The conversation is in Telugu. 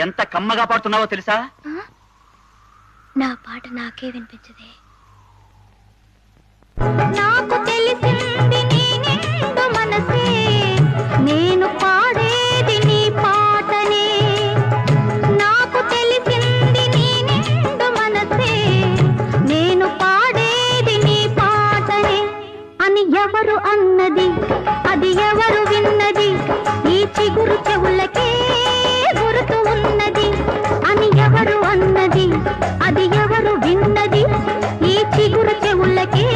ఎంత కమ్మగా పాడుతున్నావో తెలుసా? నా పాట నాకే వినిపించదే. నాకు తెలిసింది నీ నిండు మనసే, నేను పాడేది నీ పాటనే. నాకు తెలిసింది నీ నిండు మనసే, నేను పాడేది నీ పాటనే. అని ఎవరు అన్నది, అది ఎవరు విన్నది, ఈ చిగురు చెవులకే గుర్తు ఉన్నది. అని ఎవరు అన్నది, అది ఎవరు విన్నది, ఈ చిగురు చెవులకే